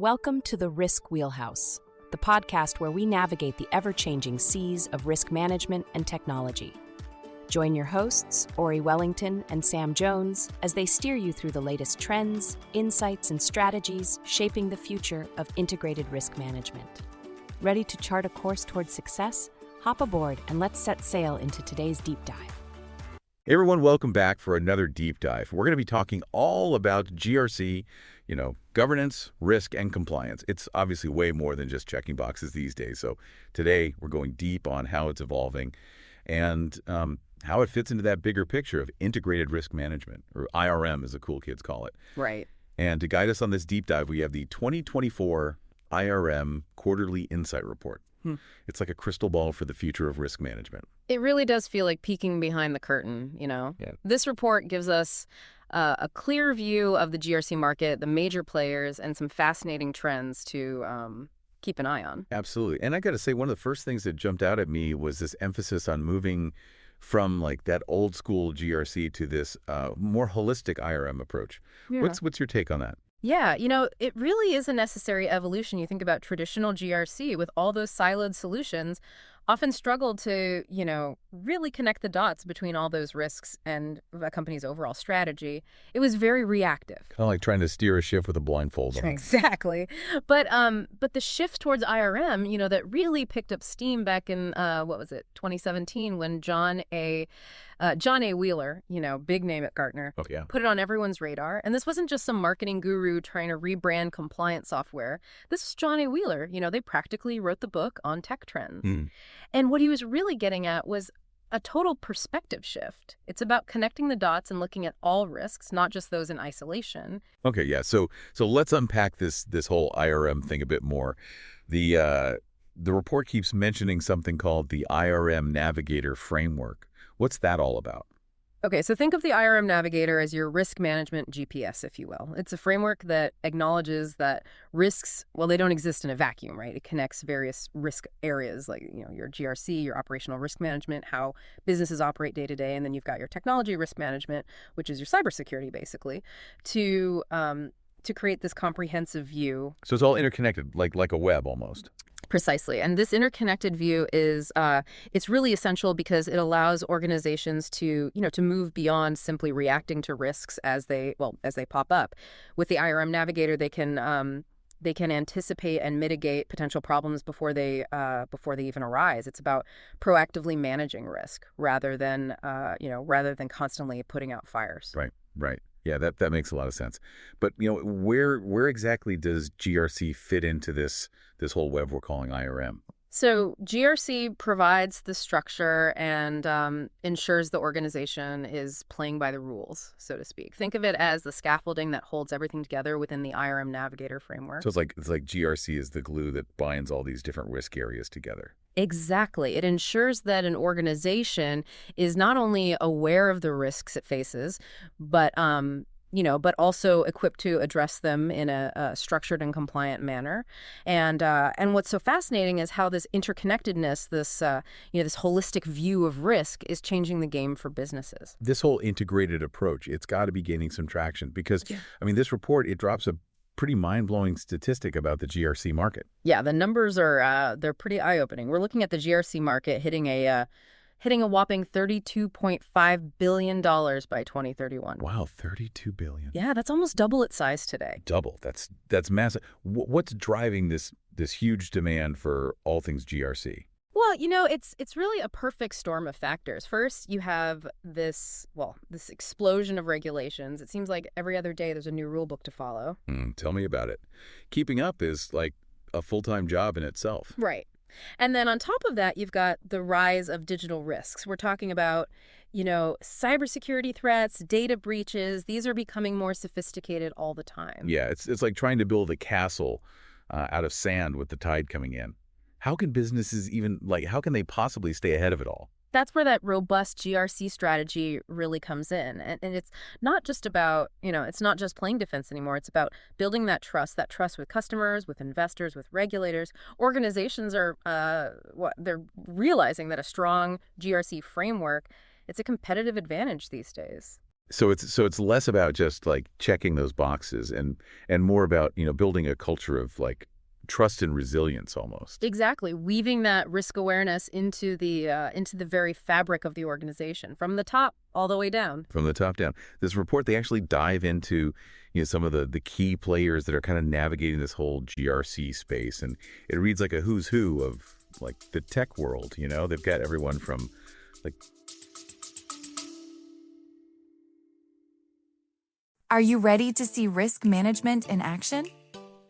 Welcome to the Risk Wheelhouse, the podcast where we navigate the ever-changing seas of risk management and technology. Join your hosts, Ori Wellington and Sam Jones, as they steer you through the latest trends, insights, and strategies shaping the future of integrated risk management. Ready to chart a course towards success? Hop aboard and let's set sail into today's deep dive. Hey everyone, welcome back for another deep dive. We're going to be talking all about GRC, governance, risk, and compliance. It's obviously way more than just checking boxes these days. So today we're going deep on how it's evolving and how it fits into that bigger picture of integrated risk management, or IRM as the cool kids call it. Right. And to guide us on this deep dive, we have the 2024 IRM Quarterly Insight Report. It's like a crystal ball for the future of risk management. It really does feel like peeking behind the curtain, Yeah. This report gives us a clear view of the GRC market, the major players, and some fascinating trends to keep an eye on. Absolutely. And I got to say, one of the first things that jumped out at me was this emphasis on moving from like that old school GRC to this more holistic IRM approach. Yeah. What's your take on that? Yeah, it really is a necessary evolution. You think about traditional GRC with all those siloed solutions, often struggled to, really connect the dots between all those risks and a company's overall strategy. It was very reactive. Kind of like trying to steer a ship with a blindfold on. Exactly. But the shift towards IRM, that really picked up steam back in, 2017 when John A. Wheeler, big name at Gartner, put it on everyone's radar. And this wasn't just some marketing guru trying to rebrand compliance software. This was John A. Wheeler. They practically wrote the book on tech trends. And what he was really getting at was a total perspective shift. It's about connecting the dots and looking at all risks, not just those in isolation. Okay, yeah. So let's unpack this whole IRM thing a bit more. The report keeps mentioning something called the IRM Navigator Framework. What's that all about? Okay, so think of the IRM Navigator as your risk management GPS, if you will. It's a framework that acknowledges that risks, they don't exist in a vacuum, right? It connects various risk areas like, your GRC, your operational risk management, how businesses operate day to day, and then you've got your technology risk management, which is your cybersecurity, basically, to create this comprehensive view. So it's all interconnected, like a web almost. Precisely. And this interconnected view is it's really essential because it allows organizations to move beyond simply reacting to risks as they pop up. With the IRM Navigator, they can anticipate and mitigate potential problems before they even arise. It's about proactively managing risk rather than constantly putting out fires. Right. Yeah, that makes a lot of sense. But where exactly does GRC fit into this whole web we're calling IRM? So GRC provides the structure and ensures the organization is playing by the rules, so to speak. Think of it as the scaffolding that holds everything together within the IRM Navigator framework. So it's like GRC is the glue that binds all these different risk areas together. Exactly. It ensures that an organization is not only aware of the risks it faces, but also equipped to address them in a structured and compliant manner. And what's so fascinating is how this interconnectedness, this holistic view of risk is changing the game for businesses. This whole integrated approach, it's got to be gaining some traction because, this report, it drops a pretty mind-blowing statistic about the GRC market. Yeah, the numbers are they're pretty eye-opening. We're looking at the GRC market hitting a whopping $32.5 billion by 2031. Wow, $32 billion. Yeah, that's almost double its size today. Double. That's massive. What's driving this huge demand for all things GRC? Well, it's really a perfect storm of factors. First, you have this explosion of regulations. It seems like every other day there's a new rule book to follow. Tell me about it. Keeping up is like a full-time job in itself. Right. And then on top of that, you've got the rise of digital risks. We're talking about, cybersecurity threats, data breaches. These are becoming more sophisticated all the time. Yeah, it's like trying to build a castle out of sand with the tide coming in. How can businesses how can they possibly stay ahead of it all? That's where that robust GRC strategy really comes in. And it's not just about, it's not just playing defense anymore. It's about building that trust with customers, with investors, with regulators. Organizations are, they're realizing that a strong GRC framework, it's a competitive advantage these days. So it's less about just like checking those boxes and more about, building a culture of like trust and resilience almost. Exactly, weaving that risk awareness into the very fabric of the organization, from the top all the way down. From the top down. This report, they actually dive into, some of the key players that are kind of navigating this whole GRC space. And it reads like a who's who of like the tech world, They've got everyone from like. Are you ready to see risk management in action?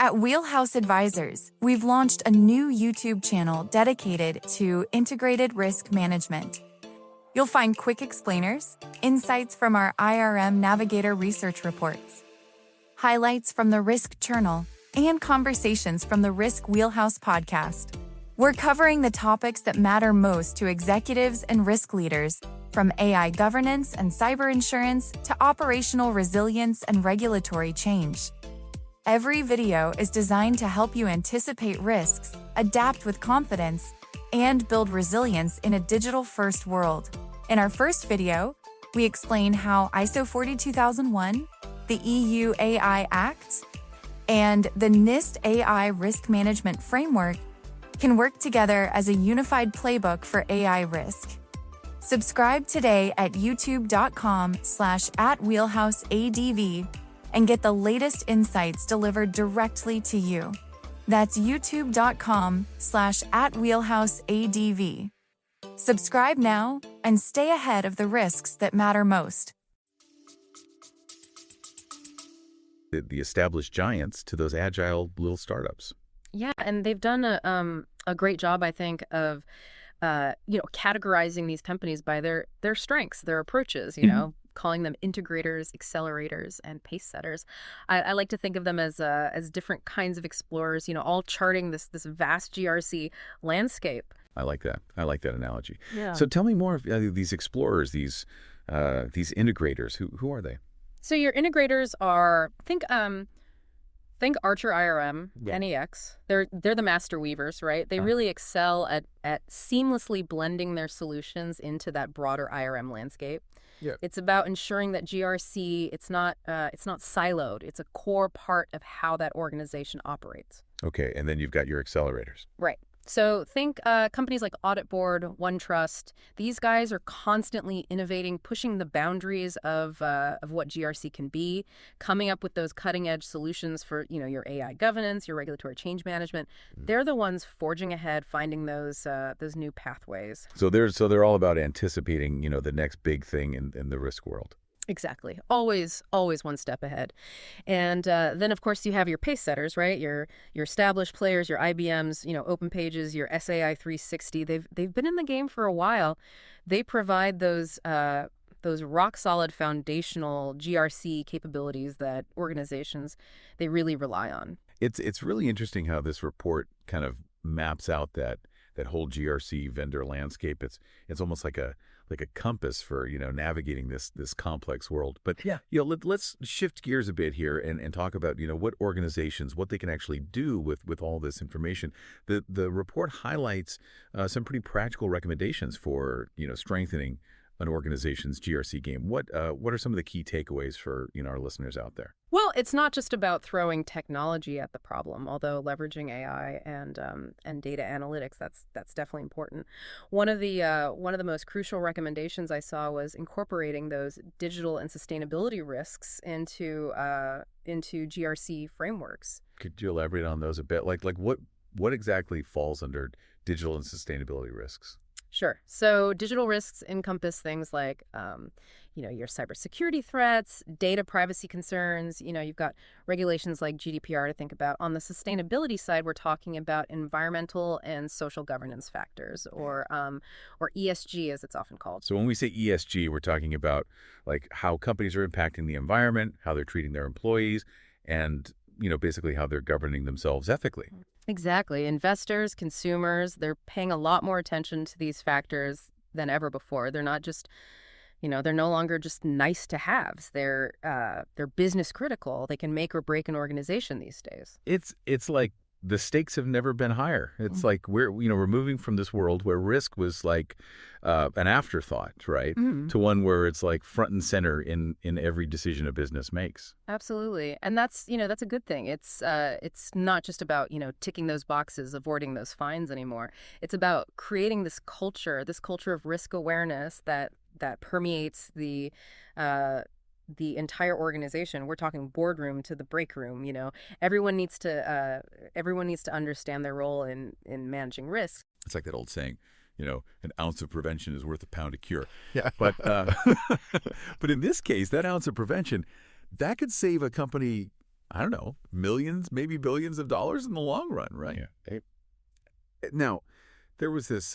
At Wheelhouse Advisors, we've launched a new YouTube channel dedicated to integrated risk management. You'll find quick explainers, insights from our IRM Navigator research reports, highlights from the Risk Journal, and conversations from the Risk Wheelhouse podcast. We're covering the topics that matter most to executives and risk leaders, from AI governance and cyber insurance to operational resilience and regulatory change. Every video is designed to help you anticipate risks, adapt with confidence, and build resilience in a digital-first world. In our first video, we explain how ISO 42001, the EU AI Act, and the NIST AI Risk Management Framework can work together as a unified playbook for AI risk. Subscribe today at youtube.com/@wheelhouseadv and get the latest insights delivered directly to you. That's youtube.com/@wheelhouseadv. Subscribe now and stay ahead of the risks that matter most. The established giants to those agile little startups. Yeah, and they've done a great job, I think, of categorizing these companies by their strengths, their approaches. Calling them integrators, accelerators, and pace setters. I like to think of them as different kinds of explorers. All charting this vast GRC landscape. I like that. I like that analogy. Yeah. So tell me more of these explorers, these integrators. Who are they? So your integrators are think Archer IRM, NEX. They're the master weavers, right? They really excel at seamlessly blending their solutions into that broader IRM landscape. Yeah. It's about ensuring that GRC it's not siloed. It's a core part of how that organization operates. Okay, and then you've got your accelerators. Right. So think companies like Audit Board, OneTrust. These guys are constantly innovating, pushing the boundaries of what GRC can be, coming up with those cutting-edge solutions for your AI governance, your regulatory change management. They're the ones forging ahead, finding those new pathways. So they're all about anticipating the next big thing in the risk world. Exactly. Always one step ahead. And then, of course, you have your pace setters, right? Your established players, your IBMs, Open Pages, your SAI 360. They've been in the game for a while. They provide those rock solid foundational GRC capabilities that organizations they really rely on. It's really interesting how this report kind of maps out that whole GRC vendor landscape. It's almost like a compass for navigating this complex world. But let's shift gears a bit here and talk about what organizations, what they can actually do with all this information. The report highlights some pretty practical recommendations for strengthening an organization's GRC game. What are some of the key takeaways for our listeners out there? Well, it's not just about throwing technology at the problem, although leveraging AI and data analytics, that's definitely important. One of the most crucial recommendations I saw was incorporating those digital and sustainability risks into GRC frameworks. Could you elaborate on those a bit? Like what exactly falls under digital and sustainability risks? Sure. So digital risks encompass things like, your cybersecurity threats, data privacy concerns. You've got regulations like GDPR to think about. On the sustainability side, we're talking about environmental and social governance factors, or ESG, as it's often called. So when we say ESG, we're talking about like how companies are impacting the environment, how they're treating their employees, and basically how they're governing themselves ethically. Exactly. Investors, consumers, they're paying a lot more attention to these factors than ever before. They're not just, they're no longer just nice to haves. They're business critical. They can make or break an organization these days. It's like the stakes have never been higher. It's like we're moving from this world where risk was like an afterthought, right, to one where it's like front and center in every decision a business makes. Absolutely. And that's a good thing. It's not just about, ticking those boxes, avoiding those fines anymore. It's about creating this culture of risk awareness that permeates the entire organization. We're talking boardroom to the break room. Everyone needs to understand their role in managing risk. It's like that old saying, an ounce of prevention is worth a pound of cure. Yeah. But but in this case, that ounce of prevention, that could save a company, I don't know, millions, maybe billions of dollars in the long run, right? Yeah. Now, there was this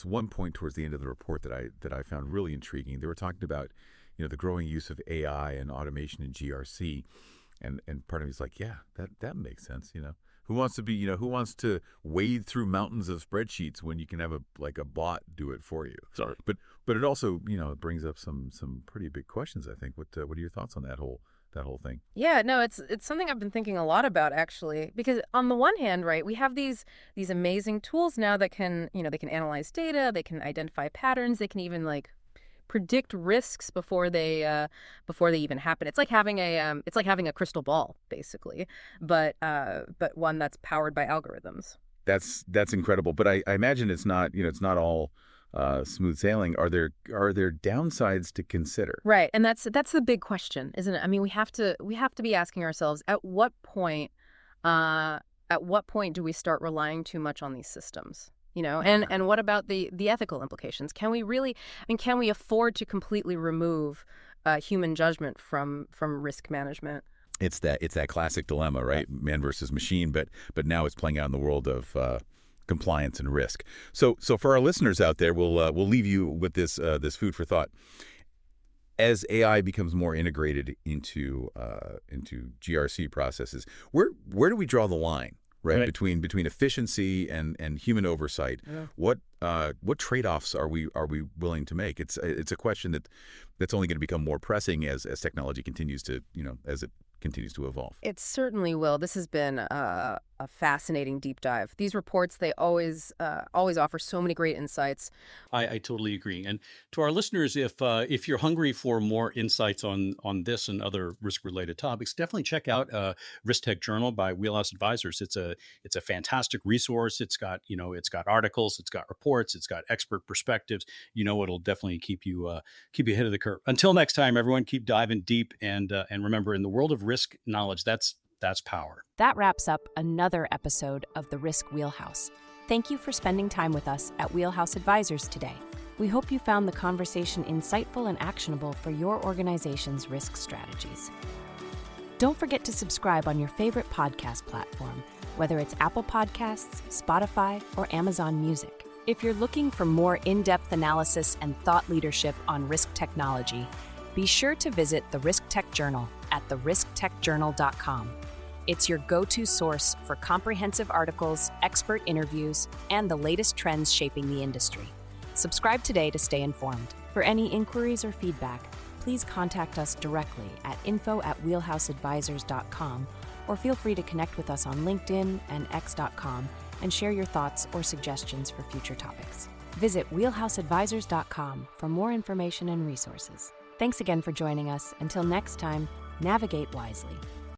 one point towards the end of the report that I found really intriguing. They were talking about, the growing use of AI and automation in GRC, and part of me is like, yeah, that makes sense. Who wants to wade through mountains of spreadsheets when you can have a bot do it for you? Sorry. But it also, it brings up some pretty big questions, I think. What are your thoughts on that whole thing? Yeah, no, it's something I've been thinking a lot about, actually, because on the one hand, right, we have these amazing tools now that can, they can analyze data, they can identify patterns, they can even predict risks before they even happen. It's like having a crystal ball, basically, but one that's powered by algorithms. That's incredible. But I imagine it's not all smooth sailing. Are there downsides to consider? Right, and that's the big question, isn't it? I mean, we have to be asking ourselves, at what point do we start relying too much on these systems? And what about the ethical implications? Can we afford to completely remove human judgment from risk management? It's that classic dilemma, right? Man versus machine, but now it's playing out in the world of compliance and risk. So for our listeners out there, we'll leave you with this food for thought. As AI becomes more integrated into GRC processes, where do we draw the line? Right. Between efficiency and human oversight, what trade-offs are we willing to make? It's a question that's only going to become more pressing as technology continues to evolve. It certainly will. This has been a fascinating deep dive. These reports, they always offer so many great insights. I totally agree. And to our listeners, if you're hungry for more insights on this and other risk-related topics, definitely check out Risk Tech Journal by Wheelhouse Advisors. It's a fantastic resource. It's got articles, it's got reports, it's got expert perspectives. It'll definitely keep you ahead of the curve. Until next time, everyone, keep diving deep and remember, in the world of risk knowledge, that's power. That wraps up another episode of the Risk Wheelhouse. Thank you for spending time with us at Wheelhouse Advisors today. We hope you found the conversation insightful and actionable for your organization's risk strategies. Don't forget to subscribe on your favorite podcast platform, whether it's Apple Podcasts, Spotify, or Amazon Music. If you're looking for more in-depth analysis and thought leadership on risk technology, be sure to visit the Risk Tech Journal at therisktechjournal.com. It's your go-to source for comprehensive articles, expert interviews, and the latest trends shaping the industry. Subscribe today to stay informed. For any inquiries or feedback, please contact us directly at info@wheelhouseadvisors.com, or feel free to connect with us on LinkedIn and x.com and share your thoughts or suggestions for future topics. Visit wheelhouseadvisors.com for more information and resources. Thanks again for joining us. Until next time, navigate wisely.